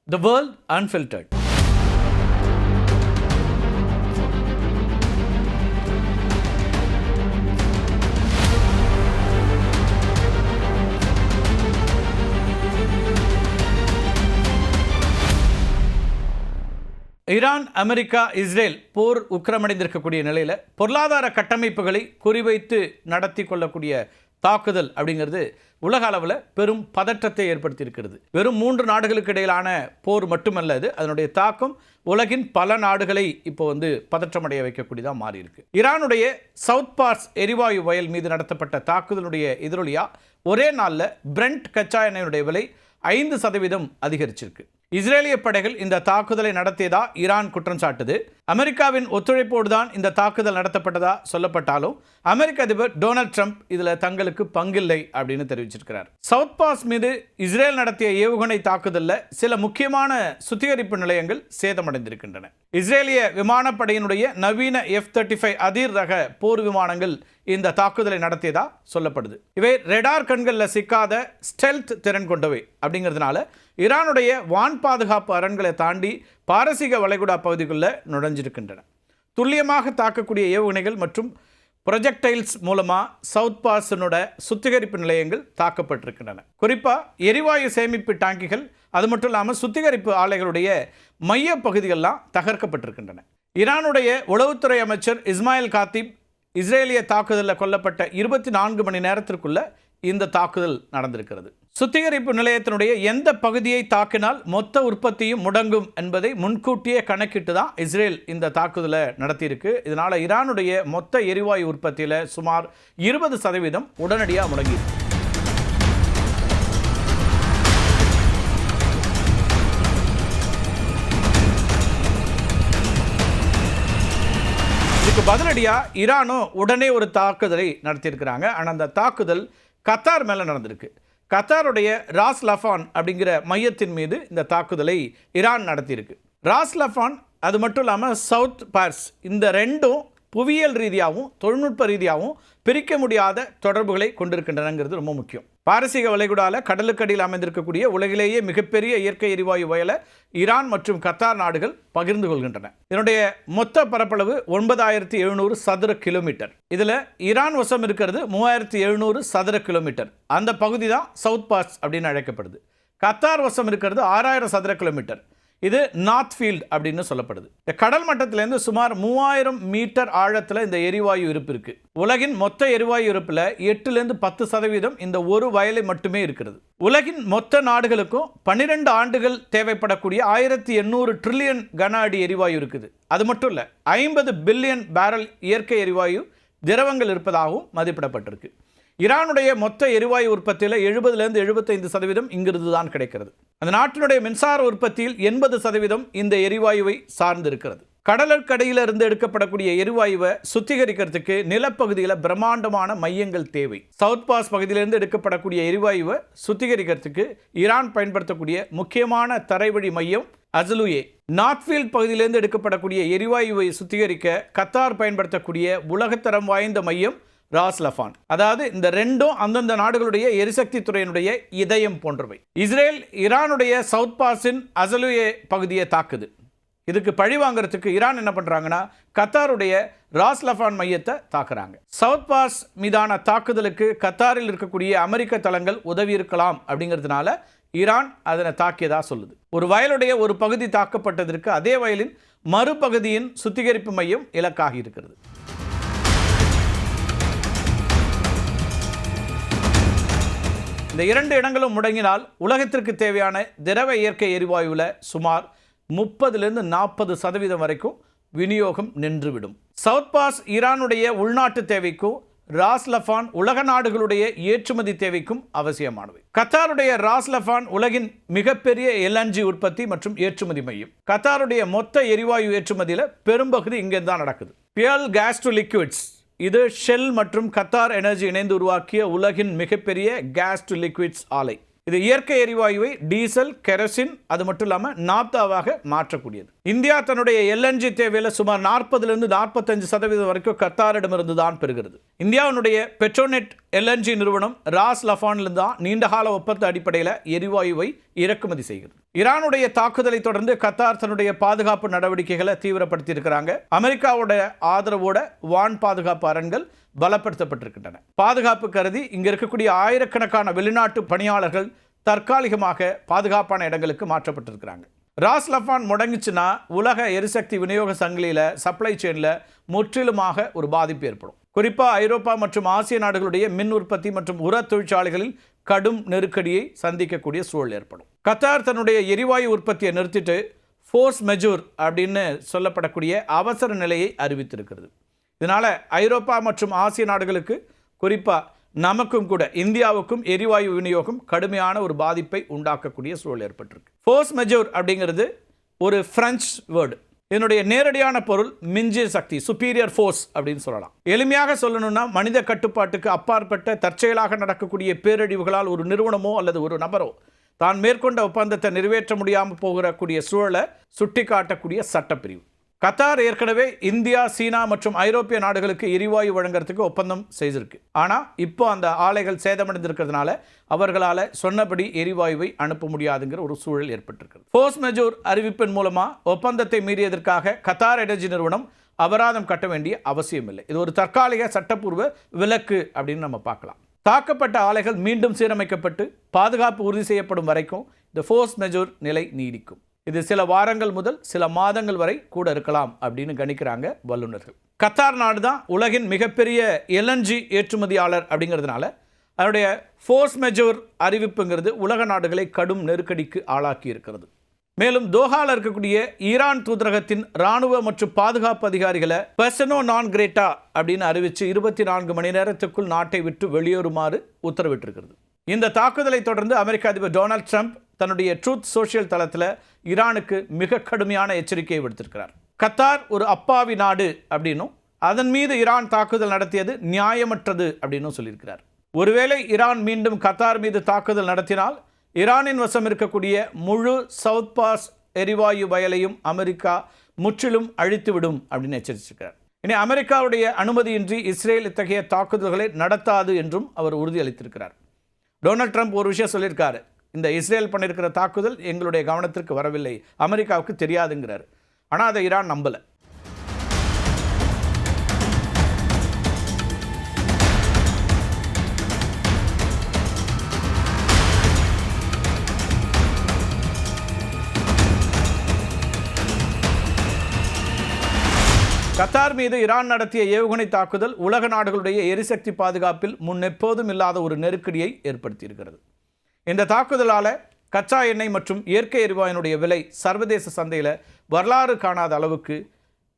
The World Unfiltered. Iran, America, Israel போர் உக்கிரமடைந்திருக்கக்கூடிய நிலையில் பொருளாதார கட்டமைப்புகளை குறிவைத்து நடத்தி கொள்ளக்கூடிய தாக்குதல் அப்படிங்கிறது உலக அளவில் பெரும் பதற்றத்தை ஏற்படுத்தியிருக்கிறது. வெறும் 3 நாடுகளுக்கு இடையிலான போர் மட்டுமல்ல, அது அதனுடைய தாக்கம் உலகின் பல நாடுகளை இப்போ பதற்றமடைய வைக்கக்கூடியதாக மாறி இருக்கு. ஈரானுடைய சவுத் பார்ஸ் எரிவாயு வயல் மீது நடத்தப்பட்ட தாக்குதலுடைய எதிரொலியா ஒரே நாளில் பிரெண்ட் கச்சா எண்ணெயுடைய விலை 5% அதிகரிச்சிருக்கு. இஸ்ரேலிய படைகள் இந்த தாக்குதலை நடத்தியதா ஈரான் குற்றம் சாட்டுது. அமெரிக்காவின் ஒத்துழைப்போடு தான் இந்த தாக்குதல் நடத்தப்பட்டதா சொல்லப்பட்டாலும் அமெரிக்க அதிபர் டொனால்ட் ட்ரம்ப் இதில் தங்களுக்கு பங்கில்லை அப்படின்னு தெரிவிச்சிருக்கிறார். சவுத் பாஸ் மீது இஸ்ரேல் நடத்திய ஏவுகணை தாக்குதலில் சில முக்கியமான சுத்திகரிப்பு நிலையங்கள் சேதமடைந்திருக்கின்றன. இஸ்ரேலிய விமானப்படையினுடைய நவீன F-35 அதிர் ரக போர் விமானங்கள் இந்த தாக்குதலை நடத்தியதா சொல்லப்படுது. இவை ரெடார் கண்களில் சிக்காத ஸ்டெல்த் திறன் கொண்டவை அப்படிங்கிறதுனால ஈரானுடைய வான் பாதுகாப்பு அரண்களை தாண்டி பாரசீக வளைகுடா பகுதிக்குள்ளே நுழைஞ்சிருக்கின்றன. துல்லியமாக தாக்கக்கூடிய ஏவுகணைகள் மற்றும் ப்ரொஜெக்டைல்ஸ் மூலமாக சவுத் பாஸினோட சுத்திகரிப்பு நிலையங்கள் தாக்கப்பட்டிருக்கின்றன. குறிப்பாக எரிவாயு சேமிப்பு டாங்கிகள், அது மட்டும் இல்லாமல் சுத்திகரிப்பு ஆலைகளுடைய மைய பகுதிகள்லாம் தகர்க்கப்பட்டிருக்கின்றன. ஈரானுடைய உளவுத்துறை அமைச்சர் இஸ்மாயில் காத்திப் இஸ்ரேலிய தாக்குதலில் கொல்லப்பட்ட 24 மணி நேரத்திற்குள்ள இந்த தாக்குதல் நடந்திருக்கிறது. சுத்திகரிப்பு நிலையத்தினுடைய எந்த பகுதியை தாக்கினால் மொத்த உற்பத்தியும் முடங்கும் என்பதை முன்கூட்டியே கணக்கிட்டு தான் இஸ்ரேல் இந்த தாக்குதலை நடத்தியிருக்கு. இதனால் ஈரானுடைய மொத்த எரிவாயு உற்பத்தியில் சுமார் 20% உடனடியாக முடங்கியிருக்கு. இதுக்கு பதிலடியாக ஈரானும் உடனே ஒரு தாக்குதலை நடத்தியிருக்கிறாங்க. ஆனால் அந்த தாக்குதல் கத்தார் மேலே நடந்திருக்கு. கத்தாருடைய ராஸ் லஃபான் அப்படிங்கிற மையத்தின் மீது இந்த தாக்குதலை ஈரான் நடத்தியிருக்கு. ராஸ் லஃபான், அது மட்டும் இல்லாமல் சவுத் பார்ஸ், இந்த ரெண்டும் புவியியல் ரீதியாகவும் தொழில்நுட்ப ரீதியாகவும் பிரிக்க முடியாத தொடர்புகளை கொண்டிருக்கின்றனங்கிறது ரொம்ப முக்கியம். பாரசீக வளைகுடாவில் கடலுக்கடியில் அமைந்திருக்கக்கூடிய உலகிலேயே மிகப்பெரிய இயற்கை எரிவாயு வயலை ஈரான் மற்றும் கத்தார் நாடுகள் பகிர்ந்து கொள்கின்றன. இதனுடைய மொத்த பரப்பளவு 9700 சதுர கிலோமீட்டர். இதில் ஈரான் வசம் இருக்கிறது 3700 சதுர கிலோமீட்டர். அந்த பகுதி தான் சவுத் பார்ஸ் அப்படின்னு அழைக்கப்படுது. கத்தார் வசம் இருக்கிறது 6000 சதுர கிலோமீட்டர். இது நார்த் ஃபீல்ட் அப்படின்னு சொல்லப்படுது. இந்த கடல் மட்டத்திலேருந்து சுமார் 3000 மீட்டர் ஆழத்தில் இந்த எரிவாயு இருப்பு இருக்கு. உலகின் மொத்த எரிவாயு இருப்பில் 8லேருந்து 10% இந்த ஒரு வயலை மட்டுமே இருக்கிறது. உலகின் மொத்த நாடுகளுக்கும் 12 ஆண்டுகள் தேவைப்படக்கூடிய 1800 ட்ரில்லியன் கன அடி எரிவாயு இருக்குது. அது மட்டும் இல்லை, 50 பில்லியன் பேரல் இயற்கை எரிவாயு திரவங்கள் இருப்பதாகவும் மதிப்பிடப்பட்டிருக்கு. ஈரானுடைய மொத்த எரிவாயு உற்பத்தியில் 70லேருந்து 75% இங்கிருந்து தான் கிடைக்கிறது. அந்த நாட்டினுடைய மின்சார உற்பத்தியில் 80% இந்த எரிவாயுவை சார்ந்து இருக்கிறது. கடலுக்கடியிலிருந்து எடுக்கப்படக்கூடிய எரிவாயுவை சுத்திகரிக்கிறதுக்கு நிலப்பகுதியில் பிரம்மாண்டமான மையங்கள் தேவை. சவுத் பாஸ் பகுதியிலிருந்து எடுக்கப்படக்கூடிய எரிவாயுவை சுத்திகரிக்கிறதுக்கு ஈரான் பயன்படுத்தக்கூடிய முக்கியமான தரைவழி மையம் அசலுயே. நார்த்ஃபீல்ட் பகுதியிலிருந்து எடுக்கப்படக்கூடிய எரிவாயுவை சுத்திகரிக்க கத்தார் பயன்படுத்தக்கூடிய உலகத்தரம் வாய்ந்த மையம் ராஸ் லஃபான். அதாவது இந்த ரெண்டும் அந்தந்த நாடுகளுடைய எரிசக்தி துறையினுடைய இதயம் போன்றவை. இஸ்ரேல் ஈரானுடைய சவுத் பாஸின் அசலுயே பகுதியை தாக்குது. இதுக்கு பழி வாங்கிறதுக்கு ஈரான் என்ன பண்ணுறாங்கன்னா கத்தாருடைய ராஸ் லஃபான் மையத்தை தாக்குறாங்க. சவுத் பாஸ் மீதான தாக்குதலுக்கு கத்தாரில் இருக்கக்கூடிய அமெரிக்க தளங்கள் உதவி இருக்கலாம் அப்படிங்கிறதுனால ஈரான் அதனை தாக்கியதா சொல்லுது. ஒரு வயலுடைய ஒரு பகுதி தாக்கப்பட்டதற்கு அதே வயலின் மறுபகுதியின் சுத்திகரிப்பு மையம் இலக்காகி இருக்கிறது. இந்த 2 இடங்களும் முடங்கினால் உலகத்திற்கு தேவையான திரவ இயற்கை எரிவாயுவில் சுமார் 30லேருந்து 40% வரைக்கும் விநியோகம் நின்றுவிடும். சவுத் பாஸ் ஈரானுடைய உள்நாட்டு தேவைக்கும் ராஸ் லஃபான் உலக நாடுகளுடைய ஏற்றுமதி தேவைக்கும் அவசியமானவை. கத்தாருடைய ராஸ் லஃபான் உலகின் மிகப்பெரிய LNG உற்பத்தி மற்றும் ஏற்றுமதி மையம். கத்தாருடைய மொத்த எரிவாயு ஏற்றுமதியில் பெரும்பகுதி இங்கே தான் நடக்குது. பியல் கேஸ் டு லிக்விட்ஸ், இது ஷெல் மற்றும் கத்தார் எனர்ஜி இணைந்து உருவாக்கிய உலகின் மிகப்பெரிய கேஸ் டு லிக்விட்ஸ் ஆலை. இது இயற்கை எரிவாயுவை டீசல், கெரோசின், அது மட்டும் இல்லாமல் நாப்தாவாக மாற்றக்கூடியது. இந்தியா தன்னுடைய எல்என்ஜி தேவையில் சுமார் 40லிருந்து 45% வரைக்கும் கத்தாரிடமிருந்து தான் பெறுகிறது. இந்தியாவினுடைய பெட்ரோநெட் எல்என்ஜி நிறுவனம் ராஸ் லஃபானிலிருந்து தான் நீண்டகால ஒப்பந்த அடிப்படையில் எரிவாயுவை இறக்குமதி செய்கிறது. ஈரானுடைய தாக்குதலை தொடர்ந்து கத்தார் தன்னுடைய பாதுகாப்பு நடவடிக்கைகளை தீவிரப்படுத்தி இருக்கிறாங்க. அமெரிக்காவோட ஆதரவோட வான் பாதுகாப்பு அரண்கள் பலப்படுத்தப்பட்டிருக்கின்றன. பாதுகாப்பு கருதி இங்க இருக்கக்கூடிய ஆயிரக்கணக்கான வெளிநாட்டு பணியாளர்கள் தற்காலிகமாக பாதுகாப்பான இடங்களுக்கு மாற்றப்பட்டிருக்கிறாங்க. ராஸ் லஃபான் முடங்குச்சுன்னா உலக எரிசக்தி விநியோக சங்கிலியில் சப்ளை செயினில் முற்றிலுமாக ஒரு பாதிப்பு ஏற்படும். குறிப்பாக ஐரோப்பா மற்றும் ஆசிய நாடுகளுடைய மின் உற்பத்தி மற்றும் உர தொழிற்சாலைகளில் கடும் நெருக்கடியை சந்திக்கக்கூடிய சூழல் ஏற்படும். கத்தார் தன்னுடைய எரிவாயு உற்பத்தியை நிறுத்திட்டு ஃபோர்ஸ் மெஜூர் அப்படின்னு சொல்லப்படக்கூடிய அவசர நிலையை அறிவித்திருக்கிறது. இதனால் ஐரோப்பா மற்றும் ஆசிய நாடுகளுக்கு, குறிப்பாக நமக்கும் கூட இந்தியாவுக்கும் எரிவாயு விநியோகம் கடுமையான ஒரு பாதிப்பை உண்டாக்கக்கூடிய சூழல் ஏற்பட்டிருக்கு. ஃபோர்ஸ் மெஜூர் அப்படிங்கிறது ஒரு பிரெஞ்சு வேர்டு. இதனுடைய நேரடியான பொருள் மிஞ்சிய சக்தி, சுப்பீரியர் ஃபோர்ஸ் அப்படின்னு சொல்லலாம். எளிமையாக சொல்லணும்னா மனித கட்டுப்பாட்டுக்கு அப்பாற்பட்ட தற்செயலாக நடக்கக்கூடிய பேரழிவுகளால் ஒரு நிறுவனமோ அல்லது ஒரு நபரோ தான் மேற்கொண்ட ஒப்பந்தத்தை நிறைவேற்ற முடியாமல் போகக்கூடிய சூழலை சுட்டி காட்டக்கூடிய சட்டப்பிரிவு. கத்தார் ஏற்கனவே இந்தியா, சீனா மற்றும் ஐரோப்பிய நாடுகளுக்கு எரிவாயு வழங்குறதுக்கு ஒப்பந்தம் செய்திருக்கு. ஆனால் இப்போ அந்த ஆலைகள் சேதமடைந்திருக்கிறதுனால அவர்களால் சொன்னபடி எரிவாயுவை அனுப்ப முடியாதுங்கிற ஒரு சூழல் ஏற்பட்டிருக்கிறது. ஃபோர்ஸ் மெஜூர் அறிவிப்பின் மூலமாக ஒப்பந்தத்தை மீறியதற்காக கத்தார் எனர்ஜி நிறுவனம் அபராதம் கட்ட வேண்டிய அவசியம் இல்லை. இது ஒரு தற்காலிக சட்டப்பூர்வ விலக்கு அப்படின்னு நம்ம பார்க்கலாம். தாக்கப்பட்ட ஆலைகள் மீண்டும் சீரமைக்கப்பட்டு பாதுகாப்பு உறுதி செய்யப்படும் வரைக்கும் இந்த ஃபோர்ஸ் மெஜூர் நிலை நீடிக்கும். இது சில வாரங்கள் முதல் சில மாதங்கள் வரை கூட இருக்கலாம் அப்படின்னு கணிக்கிறாங்க வல்லுநர்கள். கத்தார் நாடு தான் உலகின் மிகப்பெரிய எல்என்ஜி ஏற்றுமதியாளர் அப்படிங்கிறதுனால அதனுடைய ஃபோர்ஸ் மெஜூர் அறிவிப்புங்கிறது உலக நாடுகளை கடும் நெருக்கடிக்கு ஆளாக்கி இருக்கிறது. மேலும் தோஹாவில் இருக்கக்கூடிய ஈரான் தூதரகத்தின் இராணுவ மற்றும் பாதுகாப்பு அதிகாரிகளை பெர்சனோ நான் கிரேட்டா அப்படின்னு அறிவித்து 24 மணி நேரத்துக்குள் நாட்டை விட்டு வெளியேறுமாறு உத்தரவிட்டிருக்கிறது. இந்த தாக்குதலை தொடர்ந்து அமெரிக்க அதிபர் டொனால்ட் ட்ரம்ப் தன்னுடைய ட்ரூத் சோஷியல் தளத்தில் ஈரானுக்கு மிக கடுமையான எச்சரிக்கையை விடுத்திருக்கிறார். கத்தார் ஒரு அப்பாவி நாடு அப்படின்னும் அதன் மீது ஈரான் தாக்குதல் நடத்தியது நியாயமற்றது அப்படின்னும் சொல்லியிருக்கிறார். ஒருவேளை ஈரான் மீண்டும் கத்தார் மீது தாக்குதல் நடத்தினால் ஈரானின் வசம் இருக்கக்கூடிய முழு சவுத் பாஸ் எரிவாயு வயலையும் அமெரிக்கா முற்றிலும் அழித்துவிடும் அப்படின்னு எச்சரித்திருக்கிறார். இனி அமெரிக்காவுடைய அனுமதியின்றி இஸ்ரேல் இத்தகைய தாக்குதல்களை நடத்தாது என்றும் அவர் உறுதியளித்திருக்கிறார். டொனால்ட் ட்ரம்ப் ஒரு விஷயம் சொல்லியிருக்காரு, இந்த இஸ்ரேல் பண்ணியிருக்கிற தாக்குதல் எங்களுடைய கவனத்திற்கு வரவில்லை, அமெரிக்காவுக்கு தெரியாதுங்கிறார். ஆனால் அதை ஈரான் நம்பலை. கத்தார் மீது ஈரான் நடத்திய ஏவுகணை தாக்குதல் உலக நாடுகளுடைய எரிசக்தி பாதுகாப்பில் முன்னெப்போதும் இல்லாத ஒரு நெருக்கடியை ஏற்படுத்தியிருக்கிறது. இந்த தாக்குதலால் கச்சா எண்ணெய் மற்றும் இயற்கை எரிவாயுனுடைய விலை சர்வதேச சந்தையில் வரலாறு காணாத அளவுக்கு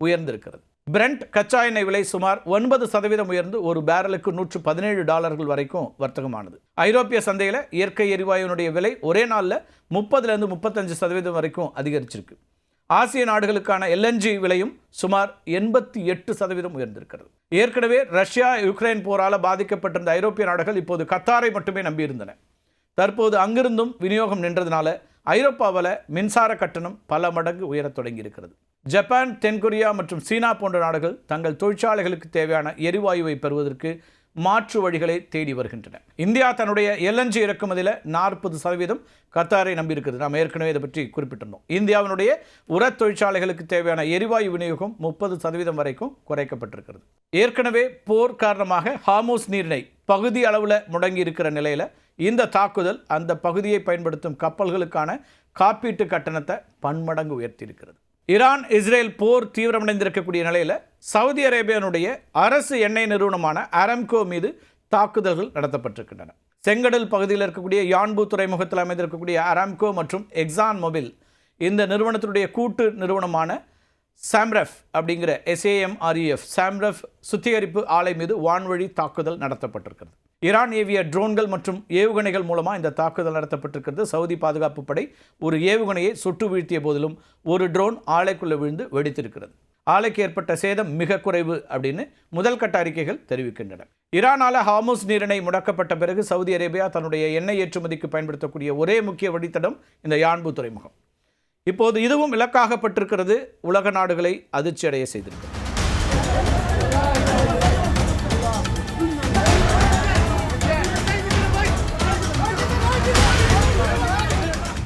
உயர்ந்திருக்கிறது. பிரெண்ட் கச்சா எண்ணெய் விலை சுமார் 9% உயர்ந்து ஒரு பேரலுக்கு $117 வரைக்கும் வர்த்தகமானது. ஐரோப்பிய சந்தையில் இயற்கை எரிவாயுனுடைய விலை ஒரே நாளில் 30லேருந்து 35% வரைக்கும் அதிகரிச்சிருக்கு. ஆசிய நாடுகளுக்கான எல்என்ஜி விலையும் சுமார் 88% உயர்ந்திருக்கிறது. ஏற்கனவே ரஷ்யா யுக்ரைன் போரால் பாதிக்கப்பட்டிருந்த ஐரோப்பிய நாடுகள் இப்போது கத்தாரை மட்டுமே நம்பியிருந்தன. தற்போது அங்கிருந்தும் விநியோகம் நின்றதுனால ஐரோப்பாவில் மின்சார கட்டணம் பல மடங்கு உயரத் தொடங்கியிருக்கிறது. ஜப்பான், தென்கொரியா மற்றும் சீனா போன்ற நாடுகள் தங்கள் தொழிற்சாலைகளுக்கு தேவையான எரிவாயுவை பெறுவதற்கு மாற்று வழிகளை தேடி வருகின்றன. இந்தியா தன்னுடைய எல்என்ஜி இறக்குமதியில் 40% கத்தாரை நம்பியிருக்கிறது. நாம் ஏற்கனவே இதை பற்றி குறிப்பிட்டிருந்தோம். இந்தியாவினுடைய உர தொழிற்சாலைகளுக்கு தேவையான எரிவாயு விநியோகம் 30% வரைக்கும் குறைக்கப்பட்டிருக்கிறது. ஏற்கனவே போர் காரணமாக ஹார்மூஸ் நீரிணை பகுதி அளவில் முடங்கி இருக்கிற நிலையில் இந்த தாக்குதல் அந்த பகுதியை பயன்படுத்தும் கப்பல்களுக்கான காப்பீட்டு கட்டணத்தை பன்மடங்கு உயர்த்தியிருக்கிறது. ஈரான் இஸ்ரேல் போர் தீவிரமடைந்திருக்கக்கூடிய நிலையில் சவுதி அரேபியாவுடைய அரசு எண்ணெய் நிறுவனமான அரம்கோ மீது தாக்குதல்கள் நடத்தப்பட்டிருக்கின்றன. செங்கடல் பகுதியில் இருக்கக்கூடிய யான்பு துறைமுகத்தில் அமைந்திருக்கக்கூடிய அரம்கோ மற்றும் எக்ஸான் மொபில் இந்த நிறுவனத்தினுடைய கூட்டு நிறுவனமான சாம்ரஃப் அப்படிங்கிற SAMREF சாம்ரஃப் சுத்திகரிப்பு ஆலை மீது வான்வழி தாக்குதல் நடத்தப்பட்டிருக்கிறது. ஈரான் ஏவிய ட்ரோன்கள் மற்றும் ஏவுகணைகள் மூலமாக இந்த தாக்குதல் நடத்தப்பட்டிருக்கிறது. சவுதி பாதுகாப்பு படை ஒரு ஏவுகணையை சுட்டு வீழ்த்திய போதிலும் ஒரு ட்ரோன் ஆலைக்குள்ளே விழுந்து வெடித்திருக்கிறது. ஆலைக்கு ஏற்பட்ட சேதம் மிக குறைவு அப்படின்னு முதல் கட்ட அறிக்கைகள் தெரிவிக்கின்றன. ஈரானால் ஹார்மூஸ் நீரிணை முடக்கப்பட்ட பிறகு சவுதி அரேபியா தன்னுடைய எண்ணெய் ஏற்றுமதிக்கு பயன்படுத்தக்கூடிய ஒரே முக்கிய வழித்தடம் இந்த யான்பு துறைமுகம். இப்போது இதுவும் இலக்காகப்பட்டிருக்கிறது, உலக நாடுகளை அதிர்ச்சி அடைய செய்திருக்கிறது.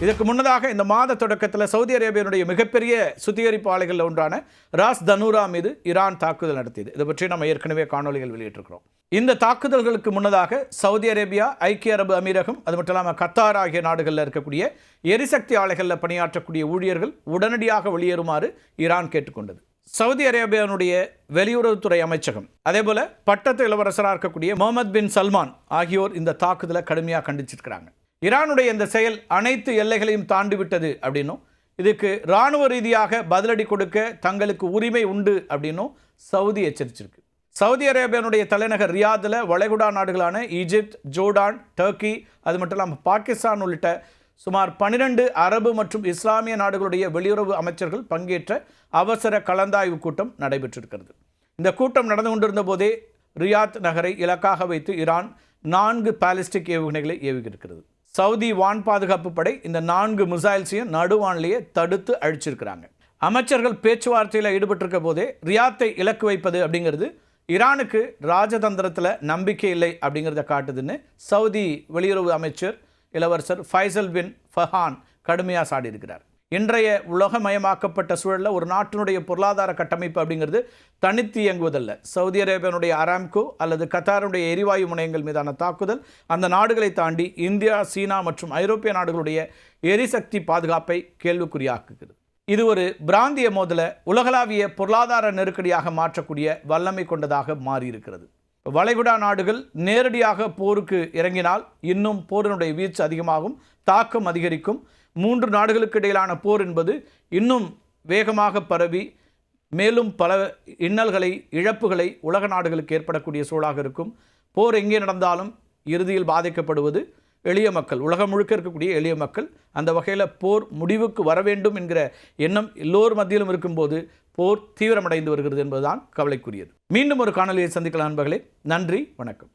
இதற்கு முன்னதாக இந்த மாத தொடக்கத்தில் சவுதி அரேபியாவுடைய மிகப்பெரிய சுத்திகரிப்பு ஆலைகளில் ஒன்றான ராஸ் தனூரா மீது ஈரான் தாக்குதல் நடத்தியது. இதை பற்றி நம்ம ஏற்கனவே காணொலிகள் வெளியிட்டிருக்கிறோம். இந்த தாக்குதல்களுக்கு முன்னதாக சவுதி அரேபியா, ஐக்கிய அரபு அமீரகம், அது மட்டும் இல்லாமல் கத்தார் ஆகிய நாடுகளில் இருக்கக்கூடிய எரிசக்தி ஆலைகளில் பணியாற்றக்கூடிய ஊழியர்கள் உடனடியாக வெளியேறுமாறு ஈரான் கேட்டுக்கொண்டது. சவுதி அரேபியாவுடைய வெளியுறவுத்துறை அமைச்சகம், அதே போல பட்டத்து இளவரசராக இருக்கக்கூடிய முகமது பின் சல்மான் ஆகியோர் இந்த தாக்குதலை கடுமையாக கண்டிச்சிருக்கிறாங்க. ஈரானுடைய இந்த செயல் அனைத்து எல்லைகளையும் தாண்டிவிட்டது அப்படின்னும், இதுக்கு இராணுவ ரீதியாக பதிலடி கொடுக்க தங்களுக்கு உரிமை உண்டு அப்படின்னும் சவுதி எச்சரிச்சிருக்கு. சவுதி அரேபியாவுடைய தலைநகர் ரியாதில் வளைகுடா நாடுகளான ஈஜிப்த், ஜோர்டான், டர்க்கி, அது மட்டும் இல்லாமல் பாகிஸ்தான் உள்ளிட்ட சுமார் 12 அரபு மற்றும் இஸ்லாமிய நாடுகளுடைய வெளியுறவு அமைச்சர்கள் பங்கேற்ற அவசர கலந்தாய்வு கூட்டம் நடைபெற்றிருக்கிறது. இந்த கூட்டம் நடந்து கொண்டிருந்த போதே ரியாத் நகரை இலக்காக வைத்து ஈரான் 4 பாலிஸ்டிக் ஏவுகணைகளை ஏவுகிறது. சவுதி வான் பாதுகாப்பு படை இந்த 4 மிசைல்ஸையும் நடுவானிலேயே தடுத்து அழிச்சிருக்கிறாங்க. அமைச்சர்கள் பேச்சுவார்த்தையில் ஈடுபட்டிருக்க போதே ரியாத்தை இலக்கு வைப்பது அப்படிங்கிறது ஈரானுக்கு ராஜதந்திரத்தில் நம்பிக்கை இல்லை அப்படிங்கிறத காட்டுதுன்னு சவுதி வெளியுறவு அமைச்சர் இளவரசர் ஃபைசல் பின் ஃபஹான் கடுமையாக சாடியிருக்கிறார். இன்றைய உலகமயமாக்கப்பட்ட சூழலில் ஒரு நாட்டினுடைய பொருளாதார கட்டமைப்பு அப்படிங்கிறது தனித்து இயங்குவதல்ல. சவுதி அரேபியாவுடைய அராம்கோ அல்லது கத்தாருடைய எரிவாயு முனையங்கள் மீதான தாக்குதல் அந்த நாடுகளை தாண்டி இந்தியா, சீனா மற்றும் ஐரோப்பிய நாடுகளுடைய எரிசக்தி பாதுகாப்பை கேள்விக்குறியாக்குகிறது. இது ஒரு பிராந்திய மோதலை உலகளாவிய பொருளாதார நெருக்கடியாக மாற்றக்கூடிய வல்லமை கொண்டதாக மாறியிருக்கிறது. வளைகுடா நாடுகள் நேரடியாக போருக்கு இறங்கினால் இன்னும் போரினுடைய வீழ்ச்சி அதிகமாகும், தாக்கம் அதிகரிக்கும். 3 நாடுகளுக்கு இடையிலான போர் என்பது இன்னும் வேகமாக பரவி மேலும் பல இன்னல்களை, இழப்புகளை உலக நாடுகளுக்கு ஏற்படக்கூடிய சூழலாக இருக்கும். போர் எங்கே நடந்தாலும் இறுதியில் பாதிக்கப்படுவது எளிய மக்கள், உலகம் முழுக்க இருக்கக்கூடிய எளிய மக்கள். அந்த வகையில் போர் முடிவுக்கு வர வேண்டும் என்கிற எண்ணம் எல்லோர் மத்தியிலும் இருக்கும்போது போர் தீவிரமடைந்து வருகிறது என்பதுதான் கவலைக்குரியது. மீண்டும் ஒரு காணொலியை சந்திக்கலாம் நண்பர்களே. நன்றி, வணக்கம்.